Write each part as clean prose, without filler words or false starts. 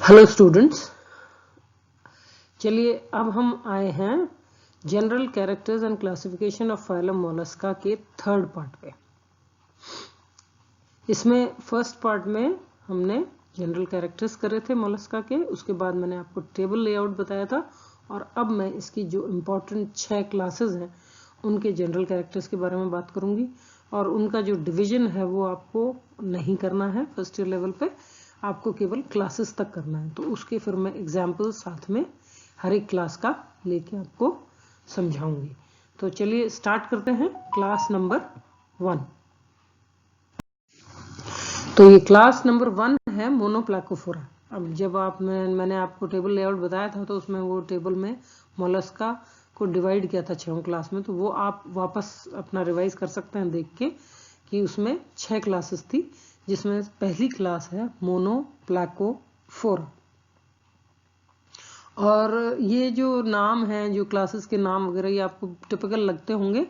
Hello students, चलिए अब हम आए हैं general characters and classification of phylum Mollusca के थर्ड पार्ट पे। इसमें फर्स्ट पार्ट में हमने जनरल कैरेक्टर्स करे थे मोलस्का के, उसके बाद मैंने आपको टेबल लेआउट बताया था और अब मैं इसकी जो इम्पोर्टेंट 6 क्लासेस हैं उनके जनरल कैरेक्टर्स के बारे में बात करूंगी और उनका जो डिवीजन है वो आपको नहीं करना है फर्स्ट ईयर लेवल पे, आपको केवल क्लासेस तक करना है। तो उसके फिर मैं एग्जाम्पल साथ में हर एक क्लास का लेके आपको समझाऊंगी। तो चलिए स्टार्ट करते हैं क्लास नंबर 1। तो ये क्लास नंबर 1 है मोनोप्लाकोफोरा। अब जब मैंने आपको टेबल लेआउट बताया था तो उसमें वो टेबल में मोलस्का को डिवाइड किया था 6 क्लास में, तो वो आप वापस अपना रिवाइज कर सकते हैं देख के कि उसमें 6 क्लासेस थी, जिसमें पहली क्लास है मोनोप्लाकोफोरा। और ये जो नाम है, जो क्लासेस के नाम वगैरह ये आपको टिपिकल लगते होंगे।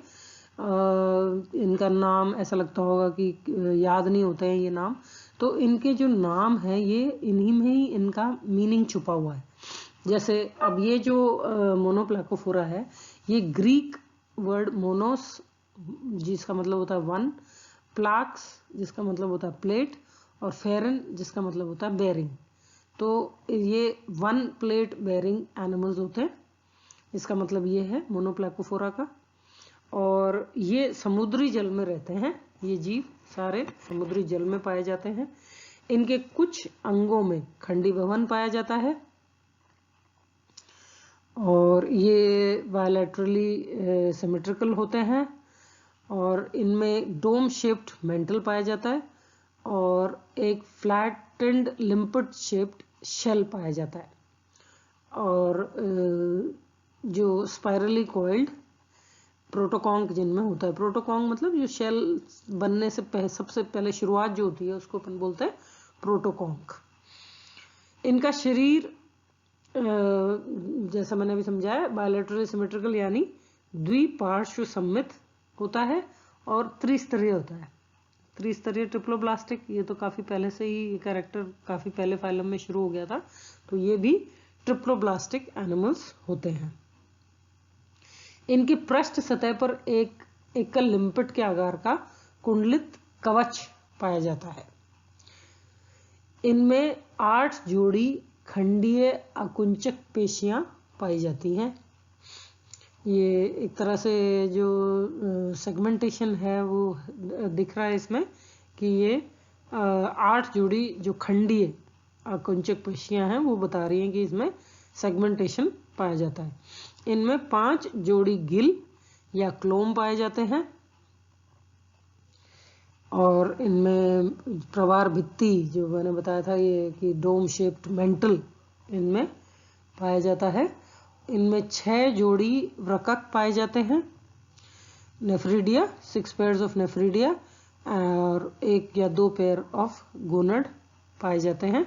इनका नाम ऐसा लगता होगा कि याद नहीं होते हैं ये नाम, तो इनके जो नाम है ये इन्हीं में ही इनका मीनिंग छुपा हुआ है। जैसे अब ये जो मोनोप्लाकोफोरा है, ये ग्रीक वर्ड मोनोस जिसका मतलब होता है 1, प्लाक्स जिसका मतलब होता है प्लेट, और फेरन जिसका मतलब होता है बेरिंग। तो ये 1 प्लेट बेरिंग एनिमल्स होते हैं, इसका मतलब ये है मोनोप्लाकोफोरा का। और ये समुद्री जल में रहते हैं, ये जीव सारे समुद्री जल में पाए जाते हैं। इनके कुछ अंगों में खंडी भवन पाया जाता है और ये बायलैटरली सिमेट्रिकल होते हैं और इनमें डोम शेप्ड मेंटल पाया जाता है और एक फ्लैटेंड लिम्पट शेप्ड शेल पाया जाता है। और जो स्पाइरली कॉइल्ड प्रोटोकॉन्क जिनमें होता है, प्रोटोकॉन्क मतलब जो शेल बनने से सबसे पहले शुरुआत जो होती है उसको अपन बोलते हैं प्रोटोकॉन्क। इनका शरीर जैसा मैंने अभी समझाया बायलैटरल सिमेट्रिकल यानी द्विपार्श्व सममित होता है और त्रिस्तरीय होता है। त्रिस्तरीय ट्रिप्लोब्लास्टिक, ये तो काफी पहले से ही कैरेक्टर काफी पहले फाइलम में शुरू हो गया था, तो ये भी ट्रिप्लोब्लास्टिक एनिमल्स होते हैं। इनकी पृष्ठ सतह पर एक एकल लिम्पट के आकार का कुंडलित कवच पाया जाता है। इनमें 8 जोड़ी खंडीय आकुंचक पेशियां पाई जाती हैं। ये एक तरह से जो सेगमेंटेशन है वो दिख रहा है इसमें कि ये 8 जोड़ी जो खंडीय आकुंचक पेशियां हैं वो बता रही हैं कि इसमें सेगमेंटेशन पाया जाता है। इनमें 5 जोड़ी गिल या क्लोम पाए जाते हैं और इनमें प्रवार भित्ति जो मैंने बताया था ये कि डोम शेप्ड मेंटल इनमें पाया जाता है। इनमें 6 जोड़ी वृकक पाए जाते हैं, नेफ्रिडिया, 6 पेयर्स ऑफ नेफ्रिडिया, और 1 या 2 पेयर ऑफ गोनड पाए जाते हैं।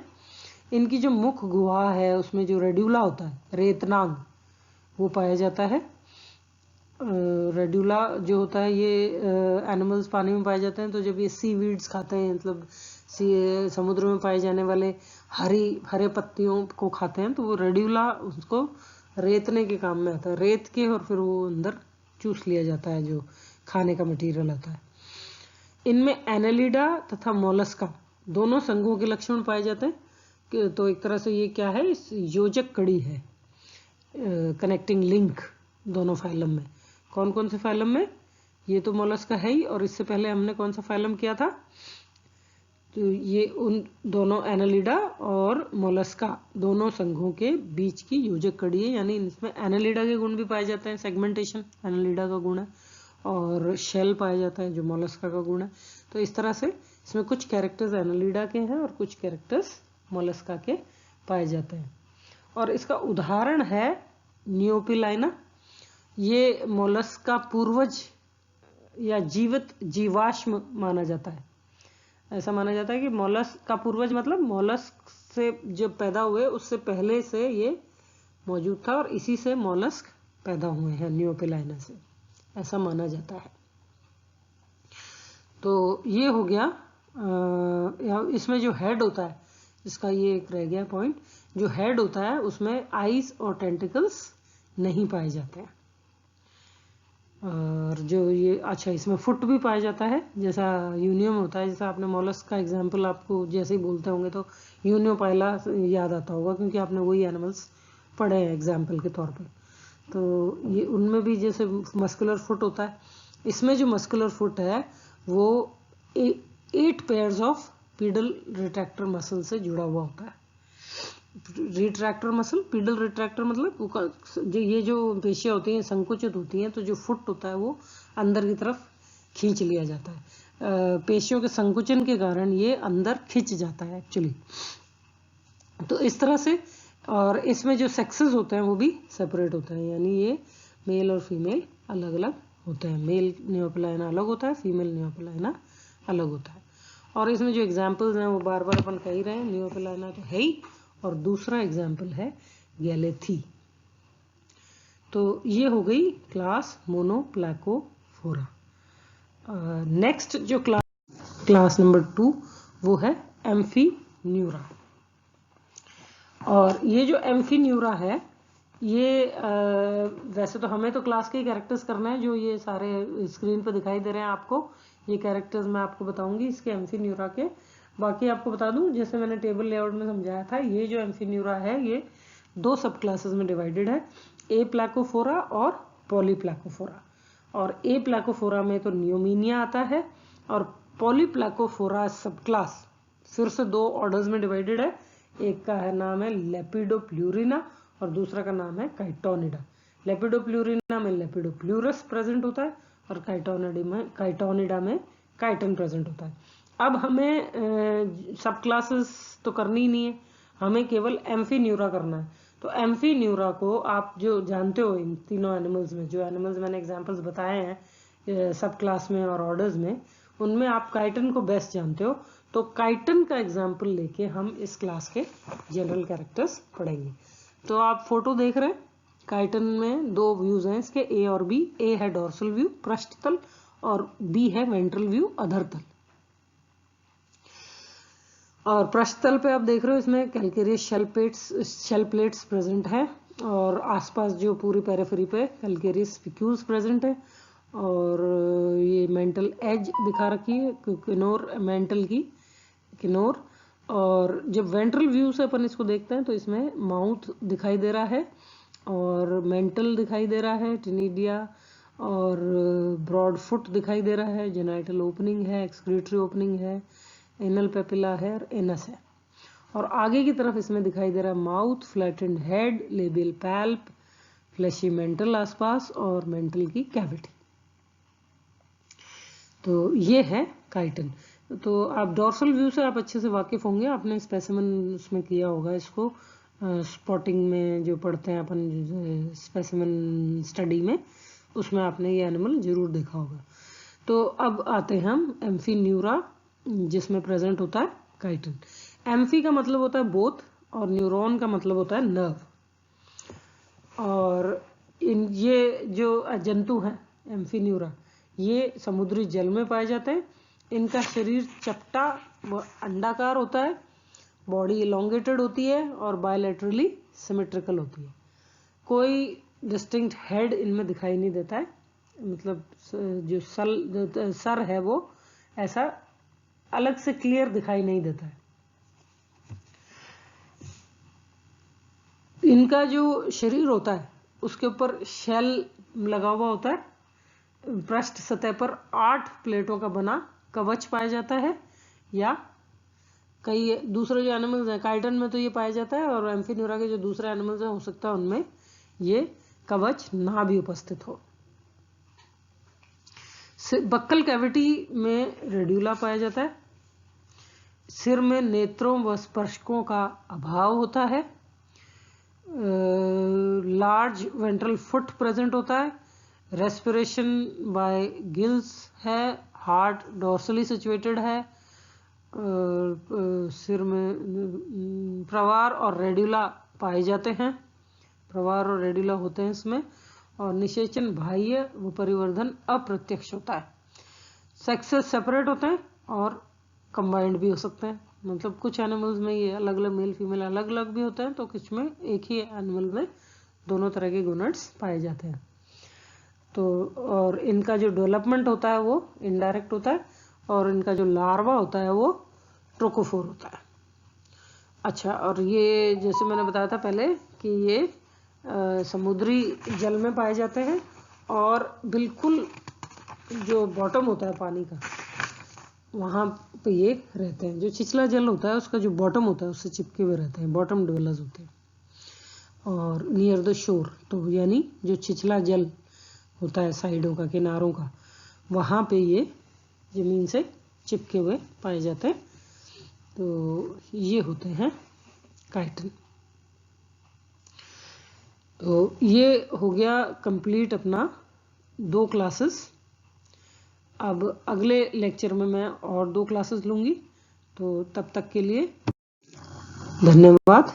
इनकी जो मुख गुहा है उसमें जो रेड्यूला होता है, रेतनांग, वो पाया जाता है। रेड्यूला जो होता है ये एनिमल्स पानी में पाए जाते हैं, तो जब ये सीवीड्स खाते हैं, मतलब समुद्र में पाए जाने वाले हरे पत्तियों को खाते हैं, तो वो रेड्यूला उसको रेतने के काम में आता है, रेत के, और फिर वो अंदर चूस लिया जाता है जो खाने का मटेरियल आता है। इनमें एनालिडा तथा मोलस्का दोनों संघों के लक्षण पाए जाते हैं। तो एक तरह से ये क्या है, इस योजक कड़ी है, कनेक्टिंग लिंक दोनों फाइलम में। कौन कौन से फाइलम में, ये तो मोलस्का है ही, और इससे पहले हमने कौन सा फाइलम किया था, तो ये उन दोनों एनालिडा और मोलस्का दोनों संघों के बीच की योजक कड़ी है, यानी इसमें एनालिडा के गुण भी पाए जाते हैं, सेगमेंटेशन एनालिडा का गुण है, और शेल पाया जाता है जो मोलस्का का गुण है। तो इस तरह से इसमें कुछ कैरेक्टर्स एनालिडा के हैं और कुछ कैरेक्टर्स मोलस्का के पाए जाते हैं। और इसका उदाहरण है नियोपिलाइना। ये मोलस्का पूर्वज या जीवित जीवाश्म माना जाता है। ऐसा माना जाता है कि मोलस्क का पूर्वज मतलब मोलस्क से जब पैदा हुए उससे पहले से ये मौजूद था और इसी से मोलस्क पैदा हुए हैं नियोपिलाइना से, ऐसा माना जाता है। तो ये हो गया। इसमें जो हेड होता है इसका ये एक रह गया पॉइंट, जो हेड होता है उसमें आईज और टेंटिकल्स नहीं पाए जाते हैं। और जो ये अच्छा इसमें फुट भी पाया जाता है, जैसा यूनियम होता है, जैसा आपने मॉलस्क का एग्जांपल आपको जैसे ही बोलते होंगे तो यूनियोपाइला याद आता होगा, क्योंकि आपने वही एनिमल्स पढ़े हैं एग्जांपल के तौर पे। तो ये उनमें भी जैसे मस्कुलर फुट होता है, इसमें जो मस्कुलर फुट है वो 8 pairs of pedal retractor muscle से जुड़ा हुआ होता है। रिट्रैक्टर मसल, पीडल रिट्रैक्टर मतलब जो ये जो पेशियां होती हैं संकुचित होती हैं, तो जो फुट होता है वो अंदर की तरफ खींच लिया जाता है। पेशियों के संकुचन के कारण ये अंदर खिंच जाता है एक्चुअली। तो इस तरह से, और इसमें जो सेक्सेस होते हैं वो भी सेपरेट होते हैं, यानी ये मेल और फीमेल अलग अलग होते हैं। मेल नियोपेलाइना अलग होता है, फीमेल नियोपेलाइना अलग होता है। और इसमें जो एग्जाम्पल्स हैं वो बार बार अपन कह ही रहे हैं, नियोपेलाइना तो है ही, और दूसरा एग्जाम्पल है गैलेथी। तो ये हो गई क्लास मोनोप्लैकोफोरा। नेक्स्ट जो क्लास नंबर 2 वो है एम्फीन्यूरा। और ये जो एम्फीन्यूरा है ये वैसे तो हमें तो क्लास के कैरेक्टर्स करना है, जो ये सारे स्क्रीन पे दिखाई दे रहे हैं आपको, ये कैरेक्टर्स मैं आपको बताऊंगी इसके एम्फीन्यूरा के। बाकी आपको बता दूं, जैसे मैंने टेबल लेआउट में समझाया था, ये जो एम्फीन्यूरा है ये 2 सब क्लासेस में डिवाइडेड है, ए प्लैकोफोरा और पॉलीप्लैकोफोरा। और ए प्लैकोफोरा में तो नियोमीनिया आता है, और पॉलीप्लैकोफोरा सब क्लास फिर से 2 ऑर्डर्स में डिवाइडेड है। एक का है नाम है लेपिडोप्लूरिना और दूसरा का नाम है काइटोनिडा। लेपिडोप्लूरिना में लेपिडोप्लूरस प्रेजेंट होता है, और काइटोनिडा में काइटन प्रेजेंट होता है। अब हमें सब क्लासेस तो करनी ही नहीं है, हमें केवल एम्फीन्यूरा करना है। तो एम्फीन्यूरा को आप जो जानते हो इन तीनों एनिमल्स में, जो एनिमल्स मैंने एग्जांपल्स बताए हैं सब क्लास में और ऑर्डर्स में, उनमें आप काइटन को बेस्ट जानते हो। तो काइटन का एग्जांपल लेके हम इस क्लास के जनरल कैरेक्टर्स पढ़ेंगे। तो आप फोटो देख रहे हैं, काइटन में 2 व्यूज हैं इसके, ए और बी। ए है डोर्सल व्यू पृष्ठतल, और बी है वेंट्रल व्यू अधरतल। और पृष्ठतल पे आप देख रहे हो इसमें कैल्केरियस शेल प्लेट्स प्रेजेंट है, और आसपास जो पूरी पेरिफेरी पे कैल्केरियस स्पिक्यूल्स प्रेजेंट है। और ये मेंटल एज दिखा रखी है, किनोर मेंटल की किनोर। और जब वेंट्रल व्यू से अपन इसको देखते हैं तो इसमें माउथ दिखाई दे रहा है, और मेंटल दिखाई दे रहा है, टिनिडिया, और ब्रॉड फुट दिखाई दे रहा है, जेनाइटल ओपनिंग है, एक्सक्रीटरी ओपनिंग है, एनल पेपिला है और एनस है। और आगे की तरफ इसमें दिखाई दे रहा है mouth, flattened head, labial palp, fleshy mantle आसपास, और मेंटल की कैविटी। तो ये है काइटन। तो आप डॉर्सल व्यू से आप अच्छे से वाकिफ होंगे, आपने स्पेसिमन उसमें किया होगा इसको, स्पॉटिंग में जो पढ़ते हैं अपन स्पेसिमन स्टडी में, उसमें आपने ये एनिमल जरूर देखा होगा। तो अब आते हैं हम एम्फीन्यूरा, जिसमें प्रेजेंट होता है काइटन। एम्फी का मतलब होता है बोथ, और न्यूरॉन का मतलब होता है नर्व। और ये जो जंतु हैं एम्फीन्यूरा, ये समुद्री जल में पाए जाते हैं। इनका शरीर चपटा व अंडाकार होता है, बॉडी इलोंगेटेड होती है और बायलैटरली सिमेट्रिकल होती है। कोई डिस्टिंक्ट हेड इनमें दिखाई नहीं देता है, मतलब जो सर है वो ऐसा अलग से क्लियर दिखाई नहीं देता है। इनका जो शरीर होता है उसके ऊपर शेल लगा हुआ होता है, पृष्ठ सतह पर 8 प्लेटों का बना कवच पाया जाता है, या कई दूसरे जो एनिमल्स हैं काइटन में तो ये पाया जाता है, और एम्फीन्यूरा के जो दूसरे एनिमल्स हैं हो सकता है उनमें ये कवच ना भी उपस्थित हो। बक्कल कैविटी में रेड्यूला पाया जाता है। सिर में नेत्रों व स्पर्शकों का अभाव होता है। लार्ज वेंट्रल फुट प्रेजेंट होता है। रेस्पिरेशन बाय गिल्स है। हार्ट डोर्सली सिचुएटेड है। सिर में प्रवार और रेड्यूला पाए जाते हैं, प्रवार और रेड्यूला होते हैं इसमें। और निषेचन बाह्य व परिवर्धन अप्रत्यक्ष होता है। सेक्सेस सेपरेट होते हैं और कंबाइंड भी हो सकते हैं, मतलब कुछ एनिमल्स में ये अलग अलग मेल फीमेल अलग अलग भी होते हैं, तो कुछ में एक ही एनिमल में दोनों तरह के गोनाड्स पाए जाते हैं। तो और इनका जो डेवलपमेंट होता है वो इनडायरेक्ट होता है, और इनका जो लार्वा होता है वो ट्रोकोफोर होता है। अच्छा, और ये जैसे मैंने बताया था पहले कि ये समुद्री जल में पाए जाते हैं, और बिल्कुल जो बॉटम होता है पानी का वहाँ पे ये रहते हैं। जो छिछला जल होता है उसका जो बॉटम होता है उससे चिपके हुए रहते हैं, बॉटम ड्वेलर्स होते हैं। और नियर द शोर, तो यानी जो छिछला जल होता है साइडों का, किनारों का, वहाँ पे ये ज़मीन से चिपके हुए पाए जाते हैं। तो ये होते हैं काइटिन। तो ये हो गया कंप्लीट अपना 2 क्लासेस। अब अगले लेक्चर में मैं और 2 क्लासेस लूँगी। तो तब तक के लिए धन्यवाद।